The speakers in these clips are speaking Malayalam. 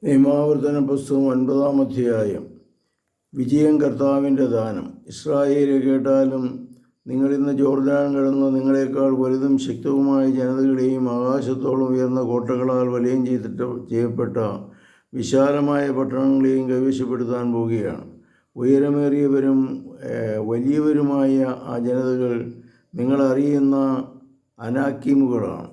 നിയമാവർത്തന പുസ്തകം 9-ാം അധ്യായം. വിജയം കർത്താവിൻ്റെ ദാനം. ഇസ്രായേലെ കേട്ടാലും, നിങ്ങളിന്ന് ജോർദാൻ കടന്ന് നിങ്ങളെക്കാൾ വലുതും ശക്തവുമായ ജനതകളെയും ആകാശത്തോളം ഉയർന്ന കോട്ടകളാൽ വലയം ചെയ്യപ്പെട്ട വിശാലമായ പട്ടണങ്ങളെയും കൈവശപ്പെടുത്താൻ പോവുകയാണ്. ഉയരമേറിയവരും വലിയവരുമായ ആ ജനതകൾ നിങ്ങളറിയുന്ന അനാക്കീമുകളാണ്.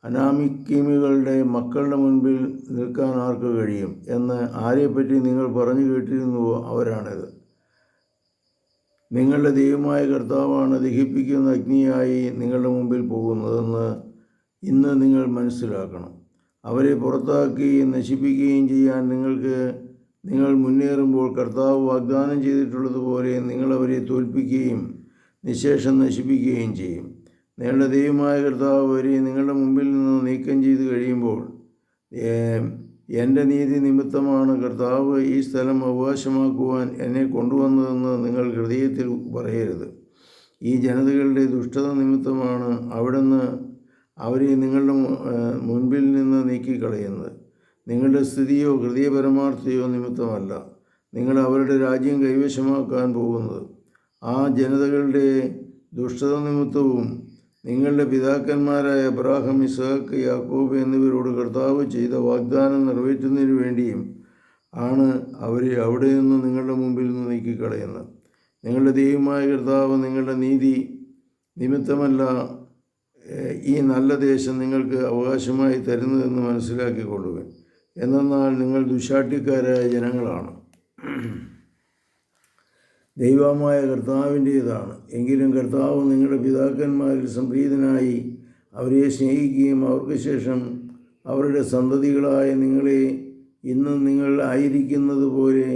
അനാമിക്കീമുകളുടെ മക്കളുടെ മുൻപിൽ നിൽക്കാൻ ആർക്ക് കഴിയും എന്ന് ആരെപ്പറ്റി നിങ്ങൾ പറഞ്ഞു കേട്ടിരുന്നുവോ അവരാണിത്. നിങ്ങളുടെ ദൈവമായ കർത്താവാണ് ദഹിപ്പിക്കുന്ന അഗ്നിയായി നിങ്ങളുടെ മുമ്പിൽ പോകുന്നതെന്ന് ഇന്ന് നിങ്ങൾ മനസ്സിലാക്കണം. അവരെ പുറത്താക്കുകയും നശിപ്പിക്കുകയും ചെയ്യാൻ നിങ്ങൾ മുന്നേറുമ്പോൾ കർത്താവ് വാഗ്ദാനം ചെയ്തിട്ടുള്ളതുപോലെ നിങ്ങൾ അവരെ തോൽപ്പിക്കുകയും നിശേഷം നശിപ്പിക്കുകയും ചെയ്യും. നിങ്ങളുടെ ദൈവമായ കർത്താവ് അവരെ നിങ്ങളുടെ മുമ്പിൽ നിന്ന് നീക്കം ചെയ്ത് കഴിയുമ്പോൾ, എൻ്റെ നീതി നിമിത്തമാണ് കർത്താവ് ഈ സ്ഥലം അവകാശമാക്കുവാൻ എന്നെ കൊണ്ടുവന്നതെന്ന് നിങ്ങൾ ഹൃദയത്തിൽ പറയരുത്. ഈ ജനതകളുടെ ദുഷ്ടത നിമിത്തമാണ് അവിടുന്ന് അവരെ നിങ്ങളുടെ മുൻപിൽ നിന്ന് നീക്കിക്കളയുന്നത്. നിങ്ങളുടെ സ്ഥിതിയോ ഹൃദയപരമാർത്ഥതയോ നിമിത്തമല്ല നിങ്ങൾ അവരുടെ രാജ്യം കൈവശമാക്കാൻ പോകുന്നത്. ആ ജനതകളുടെ ദുഷ്ടത നിമിത്തവും നിങ്ങളുടെ പിതാക്കന്മാരായ അബ്രാഹാം, ഇസ്ഹാക്ക്, യാക്കോബ് എന്നിവരോട് കർത്താവ് ചെയ്ത വാഗ്ദാനം നിറവേറ്റുന്നതിന് വേണ്ടിയും ആണ് അവരെ അവിടെ നിന്ന് നിങ്ങളുടെ മുമ്പിൽ നിന്ന് നീക്കിക്കളയുന്നത്. നിങ്ങളുടെ ദൈവമായ കർത്താവ് നിങ്ങളുടെ നീതി നിമിത്തമല്ല ഈ നല്ല ദേശം നിങ്ങൾക്ക് അവകാശമായി തരുന്നതെന്ന് മനസ്സിലാക്കിക്കൊള്ളുക. എന്നാൽ നിങ്ങൾ ദുശാഠ്യക്കാരായ ജനങ്ങളാണ്. ദൈവമായ കർത്താവിൻ്റേതാണ്. എങ്കിലും കർത്താവ് നിങ്ങളുടെ പിതാക്കന്മാരിൽ സംപ്രീതനായി അവരെ സ്നേഹിക്കുകയും അവർക്ക് ശേഷം അവരുടെ സന്തതികളായ നിങ്ങളെ ഇന്നും നിങ്ങൾ ആയിരിക്കുന്നത് പോലെ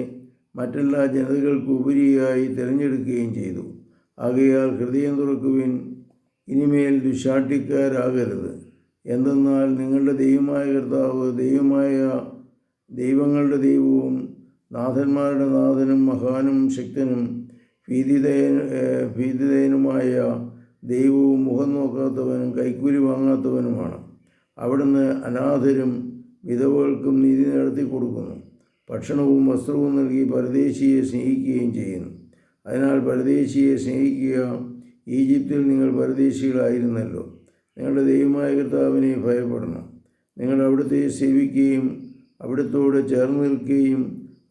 മറ്റെല്ലാ ജനതകൾക്ക് ഉപരിയായി തിരഞ്ഞെടുക്കുകയും ചെയ്തു. ആകയാൽ ഹൃദയം തുറക്കുവിൻ, ഇനിമേൽ ദുശാഠ്യക്കാരാകരുത്. എന്തെന്നാൽ നിങ്ങളുടെ ദൈവമായ കർത്താവ് ദൈവങ്ങളുടെ ദൈവവും നാഥന്മാരുടെ നാഥനും മഹാനും ശക്തനും ഭീതിദയനുമായ ദൈവവും മുഖം നോക്കാത്തവനും കൈക്കൂലി വാങ്ങാത്തവനുമാണ്. അവിടുന്ന് അനാഥരും വിധവകൾക്കും നീതി നടത്തി കൊടുക്കുന്നു. ഭക്ഷണവും വസ്ത്രവും നൽകി പരദേശിയെ സ്നേഹിക്കുകയും ചെയ്യുന്നു. അതിനാൽ പരദേശിയെ സ്നേഹിക്കുക. ഈജിപ്തിൽ നിങ്ങൾ പരദേശികളായിരുന്നല്ലോ. നിങ്ങളുടെ ദൈവമായ കർത്താവിനെ ഭയപ്പെടണം. നിങ്ങൾ അവിടുത്തെ സേവിക്കുകയും അവിടുത്തോട് ചേർന്ന് നിൽക്കുകയും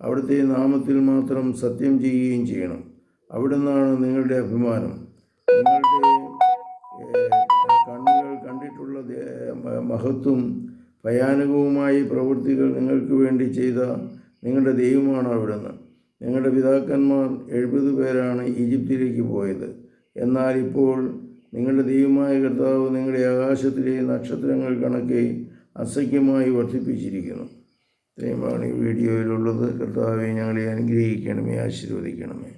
അവിടുത്തെ നാമത്തിൽ മാത്രം സത്യം ചെയ്യുകയും ചെയ്യണം. അവിടുന്നാണ് നിങ്ങളുടെ അഭിമാനം. നിങ്ങളുടെ കണ്ണുകൾ കണ്ടിട്ടുള്ള മഹത്വം ഭയാനകവുമായ പ്രവൃത്തികൾ നിങ്ങൾക്ക് വേണ്ടി ചെയ്ത നിങ്ങളുടെ ദൈവമാണ് അവിടുന്ന്. നിങ്ങളുടെ പിതാക്കന്മാർ 70 പേരാണ് ഈജിപ്തിലേക്ക് പോയത്. എന്നാൽ ഇപ്പോൾ നിങ്ങളുടെ ദൈവമായ കർത്താവ് നിങ്ങളുടെ ആകാശത്തിലെ നക്ഷത്രങ്ങൾ കണക്കെ അസഖ്യമായി വർദ്ധിപ്പിച്ചിരിക്കുന്നു. ഇത്രയുമാണ് ഈ വീഡിയോയിലുള്ളത്. കർത്താവെ, ഞങ്ങളെ അനുഗ്രഹിക്കണമേ, ആശീർവദിക്കണമേ.